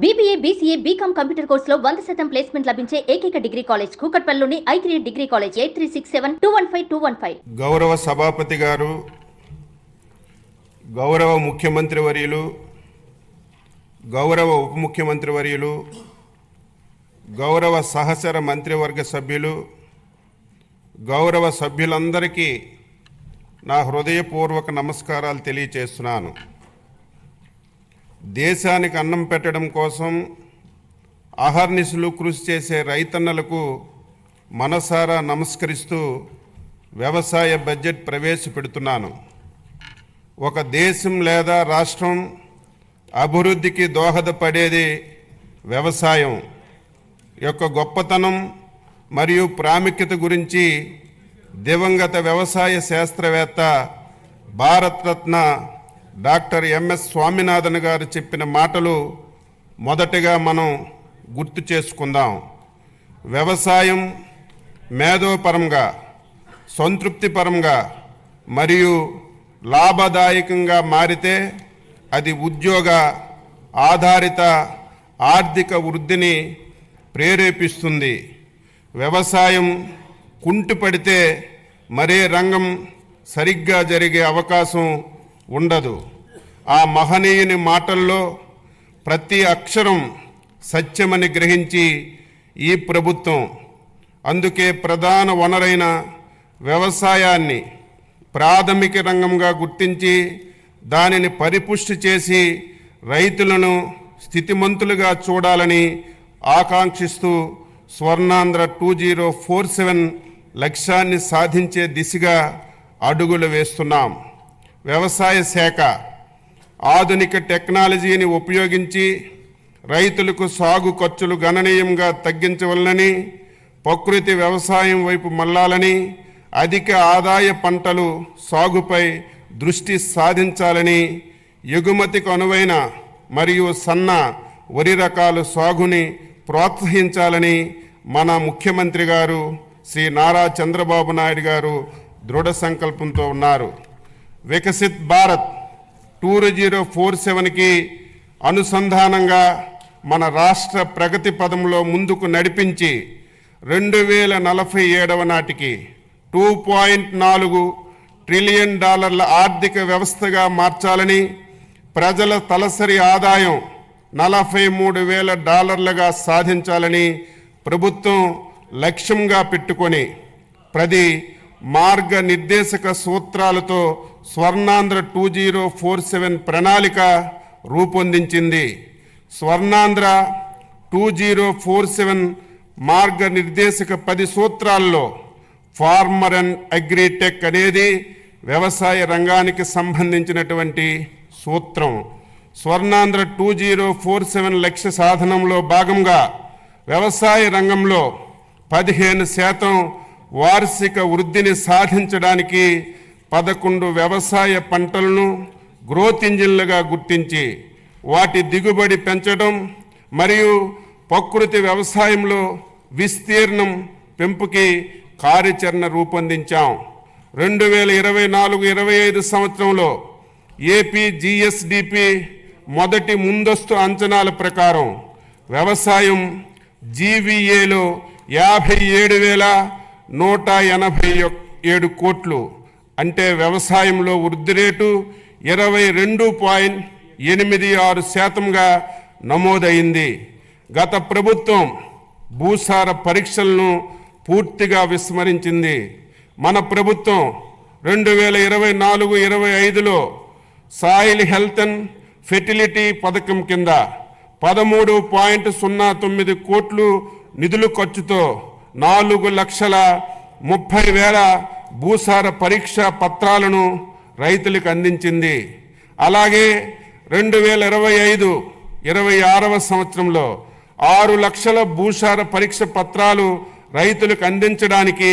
BBA, BCA, BCom computer కోర్సులో 100% placement లభించే ఏకైక డిగ్రీ కాలేజ్ కూకట్పల్లిలోని I3 డిగ్రీ కాలేజ్ 8367215215. గౌరవ సభాపతి గారు, గౌరవ ముఖ్యమంత్రి వర్యులు, గౌరవ ఉప ముఖ్యమంత్రి వర్యులు, గౌరవ సహచర మంత్రివర్గ సభ్యులు, గౌరవ సభ్యులందరికీ నా హృదయపూర్వక నమస్కారాలు తెలియజేస్తున్నాను. దేశానికి అన్నం పెట్టడం కోసం అహర్నిశలు కృషి చేసే రైతన్నలకు మనసారా నమస్కరిస్తూ వ్యవసాయ బడ్జెట్ ప్రవేశపెడుతున్నాను. ఒక దేశం లేదా రాష్ట్రం అభివృద్ధికి దోహదపడేది వ్యవసాయం యొక్క గొప్పతనం మరియు ప్రాముఖ్యత గురించి దివంగత వ్యవసాయ శాస్త్రవేత్త భారతరత్న డాక్టర్ ఎంఎస్ స్వామినాథన్ గారు చెప్పిన మాటలు మొదటగా మనం గుర్తు చేసుకుందాం. వ్యవసాయం మేధోపరంగా, సంతృప్తిపరంగా మరియు లాభదాయకంగా మారితే అది ఉద్యోగ ఆధారిత ఆర్థిక వృద్ధిని ప్రేరేపిస్తుంది. వ్యవసాయం కుంటుపడితే మరే రంగం సరిగ్గా జరిగే అవకాశం ఉండదు. ఆ మహనీయుని మాటల్లో ప్రతి అక్షరం సత్యమని గ్రహించి ఈ ప్రభుత్వం అందుకే ప్రధాన వనరైన వ్యవసాయాన్ని ప్రాథమిక రంగంగా గుర్తించి దానిని పరిపుష్టి చేసి రైతులను స్థితిమంతులుగా చూడాలని ఆకాంక్షిస్తూ స్వర్ణాంధ్ర 2047 లక్ష్యాన్ని సాధించే దిశగా అడుగులు వేస్తున్నాం. వ్యవసాయ శాఖ ఆధునిక టెక్నాలజీని ఉపయోగించి రైతులకు సాగు ఖర్చులు గణనీయంగా తగ్గించవలనని, ప్రకృతి వ్యవసాయం వైపు మళ్లాలని, అధిక ఆదాయ పంటలు సాగుపై దృష్టి సాధించాలని, ఎగుమతికి అనువైన మరియు సన్న వరి రకాల సాగుని ప్రోత్సహించాలని మన ముఖ్యమంత్రి గారు శ్రీ నారా చంద్రబాబు నాయుడు గారు దృఢ సంకల్పంతో ఉన్నారు. వికసిత్ భారత్ 2047కి అనుసంధానంగా మన రాష్ట్ర ప్రగతి పదంలో ముందుకు నడిపించి 2047 నాటికి $2.4 ట్రిలియన్ ఆర్థిక వ్యవస్థగా మార్చాలని, ప్రజల తలసరి ఆదాయం $43,000 సాధించాలని ప్రభుత్వం లక్ష్యంగా పెట్టుకొని ప్రతి మార్గనిర్దేశక సూత్రాలతో స్వర్ణాంధ్ర 2047 ప్రణాళిక రూపొందించింది. స్వర్ణాంధ్ర 2047 మార్గనిర్దేశక 10 సూత్రాల్లో ఫార్మర్ అండ్ అగ్రిటెక్ అనేది వ్యవసాయ రంగానికి సంబంధించినటువంటి సూత్రం. స్వర్ణాంధ్ర 2047 లక్ష్య సాధనంలో భాగంగా వ్యవసాయ రంగంలో 15% వార్షిక వృద్ధిని సాధించడానికి 11 వ్యవసాయ పంటలను గ్రోత్ ఇంజిన్లుగా గుర్తించి వాటి దిగుబడి పెంచడం మరియు ప్రకృతి వ్యవసాయంలో విస్తీర్ణం పెంపుకి కార్యాచరణ రూపొందించాం. 2024-25 సంవత్సరంలో ఏపీ జిఎస్డిపి మొదటి ముందస్తు అంచనాల ప్రకారం వ్యవసాయం జీవీఏలో 57,187 కోట్లు, అంటే వ్యవసాయంలో వృద్ధి రేటు 22.86%గా నమోదైంది. గత ప్రభుత్వం భూసార పరీక్షలను పూర్తిగా విస్మరించింది. మన ప్రభుత్వం 2024-25లో సాయిల్ హెల్త్ అండ్ ఫెర్టిలిటీ పథకం కింద 13.09 కోట్లు నిధుల ఖర్చుతో 4,30,000 భూసార పరీక్షా పత్రాలను రైతులకు అందించింది. అలాగే 2025-26 సంవత్సరంలో 6 లక్షల భూసార పరీక్ష పత్రాలు రైతులకు అందించడానికి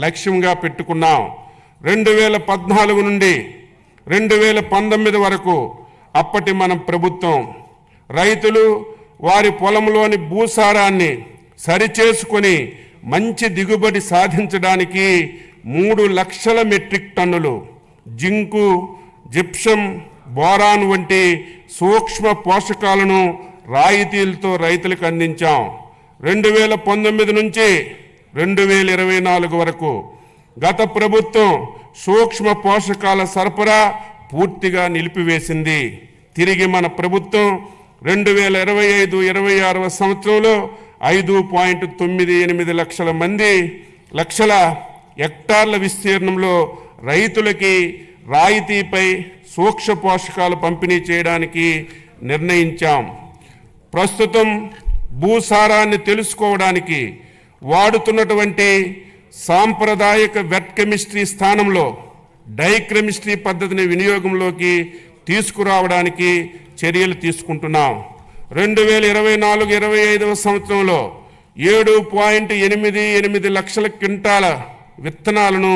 లక్ష్యంగా పెట్టుకున్నాం. 2014 నుండి 2019 వరకు అప్పటి మన ప్రభుత్వం రైతులు వారి పొలంలోని భూసారాన్ని సరిచేసుకొని మంచి దిగుబడి సాధించడానికి 3 లక్షల మెట్రిక్ టన్నులు జింకు, జిప్సం, బోరాన్ వంటి సూక్ష్మ పోషకాలను రాయితీలతో రైతులకు అందించాం. 2019 నుంచి 2024 వరకు గత ప్రభుత్వం సూక్ష్మ పోషకాల సరఫరా పూర్తిగా నిలిపివేసింది. తిరిగి మన ప్రభుత్వం 2025-26 సంవత్సరంలో 5.98 లక్షల హెక్టార్ల విస్తీర్ణంలో రైతులకి రాయితీపై సూక్ష్మ పోషకాలు పంపిణీ చేయడానికి నిర్ణయించాం. ప్రస్తుతం భూసారాన్ని తెలుసుకోవడానికి వాడుతున్నటువంటి సాంప్రదాయక వెట్ కెమిస్ట్రీ స్థానంలో డైకెమిస్ట్రీ పద్ధతిని వినియోగంలోకి తీసుకురావడానికి చర్యలు తీసుకుంటున్నాం. 2024-25 సంవత్సరంలో 7.88 లక్షల క్వింటాల విత్తనాలను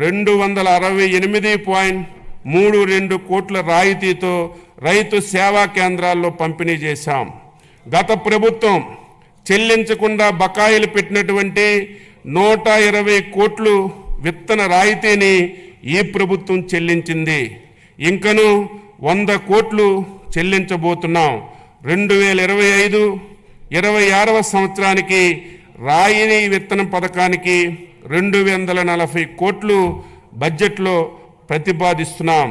268.32 కోట్ల రాయితీతో రైతు సేవా కేంద్రాల్లో పంపిణీ చేశాం. గత ప్రభుత్వం చెల్లించకుండా బకాయిలు పెట్టినటువంటి 120 కోట్లు విత్తన రాయితీని ఈ ప్రభుత్వం చెల్లించింది. ఇంకను 100 కోట్లు చెల్లించబోతున్నాం. 2025-26 సంవత్సరానికి రాయితీ విత్తన పథకానికి 240 కోట్లు బడ్జెట్లో ప్రతిపాదిస్తున్నాం.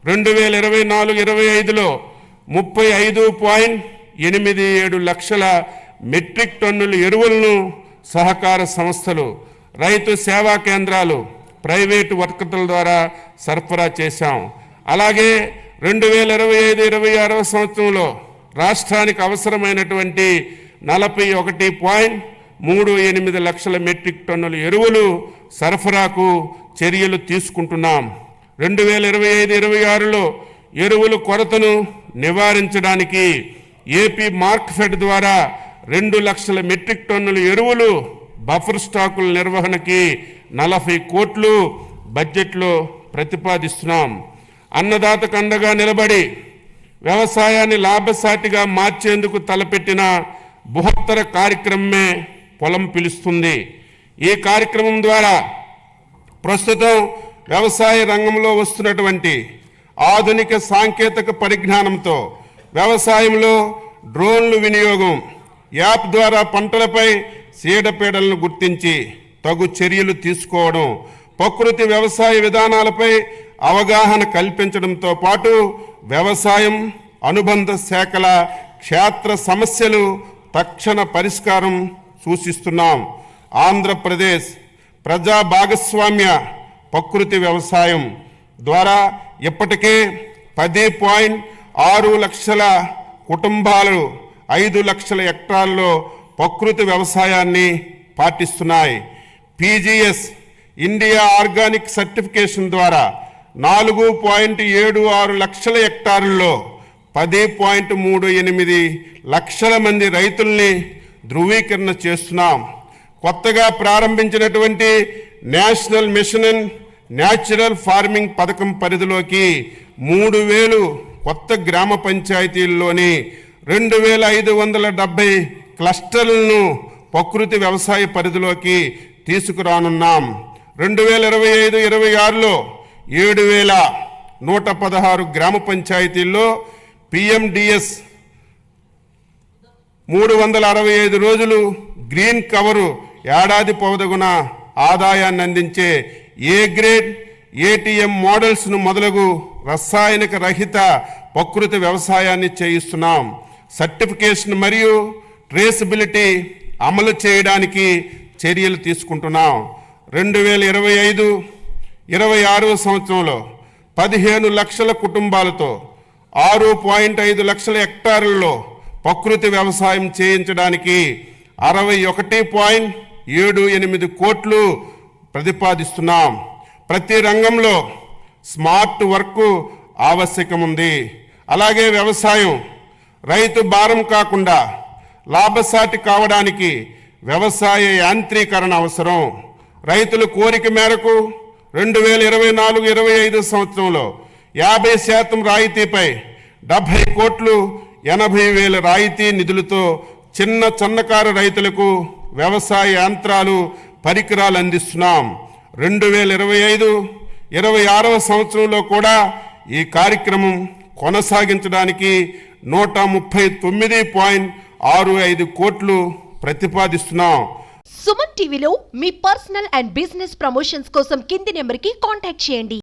2024-25లో 35.87 లక్షల మెట్రిక్ టన్నుల ఎరువులను సహకార సంస్థలు, రైతు సేవా కేంద్రాలు, ప్రైవేటు వర్కర్ల ద్వారా సరఫరా చేశాం. అలాగే 2025-26 సంవత్సరంలో రాష్ట్రానికి అవసరమైనటువంటి 41.38 లక్షల మెట్రిక్ టన్నుల ఎరువులు సరఫరాకు చర్యలు తీసుకుంటున్నాం. 2025-26లో ఎరువుల కొరతను నివారించడానికి ఏపీ మార్క్ఫెడ్ ద్వారా 2 లక్షల మెట్రిక్ టన్నుల ఎరువులు బఫర్ స్టాకుల నిర్వహణకి 40 కోట్లు బడ్జెట్లో ప్రతిపాదిస్తున్నాం. అన్నదాతకు అండగా నిలబడి వ్యవసాయాన్ని లాభసాటిగా మార్చేందుకు తలపెట్టిన బృహత్తర కార్యక్రమమే పొలం పిలుస్తుంది. ఈ కార్యక్రమం ద్వారా ప్రస్తుతం వ్యవసాయ రంగంలో వస్తున్నటువంటి ఆధునిక సాంకేతిక పరిజ్ఞానంతో వ్యవసాయంలో డ్రోన్లు వినియోగం, యాప్ ద్వారా పంటలపై చీడపీడలను గుర్తించి తగు చర్యలు తీసుకోవడం, ప్రకృతి వ్యవసాయ విధానాలపై అవగాహన కల్పించడంతో పాటు వ్యవసాయం అనుబంధ శాఖల క్షేత్ర సమస్యలు తక్షణ పరిష్కారం సూచిస్తున్నాం. ఆంధ్రప్రదేశ్ ప్రజా భాగస్వామ్య ప్రకృతి వ్యవసాయం ద్వారా ఇప్పటికే 10.6 లక్షల కుటుంబాలు 5 లక్షల హెక్టార్లలో ప్రకృతి వ్యవసాయాన్ని పాటిస్తున్నాయి. పీజీఎస్ ఇండియా ఆర్గానిక్ సర్టిఫికేషన్ ద్వారా 4.76 లక్షల హెక్టార్లలో 10.38 లక్షల మంది రైతుల్ని ధృవీకరణ చేస్తున్నాం. కొత్తగా ప్రారంభించినటువంటి national mission in natural farming పథకం పరిధిలోకి 3,000 కొత్త గ్రామ పంచాయతీల్లోని 2,570 క్లస్టర్లను ప్రకృతి వ్యవసాయ పరిధిలోకి తీసుకురానున్నాం. 2025-26లో 7,116 గ్రామ పంచాయతీల్లో పిఎండిఎస్ 365 రోజులు గ్రీన్ కవరు ఏడాది పొడవునా ఆదాయాన్ని అందించే ఏ గ్రేడ్ ఏటీఎం మోడల్స్ను మొదలగు రసాయనిక రహిత ప్రకృతి వ్యవసాయాన్ని చేయిస్తున్నాం. సర్టిఫికేషన్ మరియు ట్రేసబిలిటీ అమలు చేయడానికి చర్యలు తీసుకుంటున్నాం. 2025-26 సంవత్సరంలో 15 లక్షల కుటుంబాలతో 6.5 లక్షల హెక్టార్లలో ప్రకృతి వ్యవసాయం చేయించడానికి 61.78 కోట్లు ప్రతిపాదిస్తున్నాం. ప్రతి రంగంలో స్మార్ట్ వర్క్ ఆవశ్యకం ఉంది. అలాగే వ్యవసాయం రైతు భారం కాకుండా లాభసాటి కావడానికి వ్యవసాయ యాంత్రీకరణ అవసరం. రైతుల కోరిక మేరకు 2024-25 సంవత్సరంలో 50% రాయితీపై 70 కోట్లు 80,000 రాయితీ నిధులతో చిన్న సన్నకారు రైతులకు వ్యవసాయ యంత్రాలు పరికరాలు అందిస్తున్నాం. 2025-26 సంవత్సరంలో కూడా ఈ కార్యక్రమం కొనసాగించడానికి 139.65 కోట్లు ప్రతిపాదిస్తున్నాం. సుమన్ టీవీలో మీ పర్సనల్ అండ్ బిజినెస్ ప్రమోషన్స్ కోసం కింది నెంబర్కి కాంటాక్ట్ చేయండి.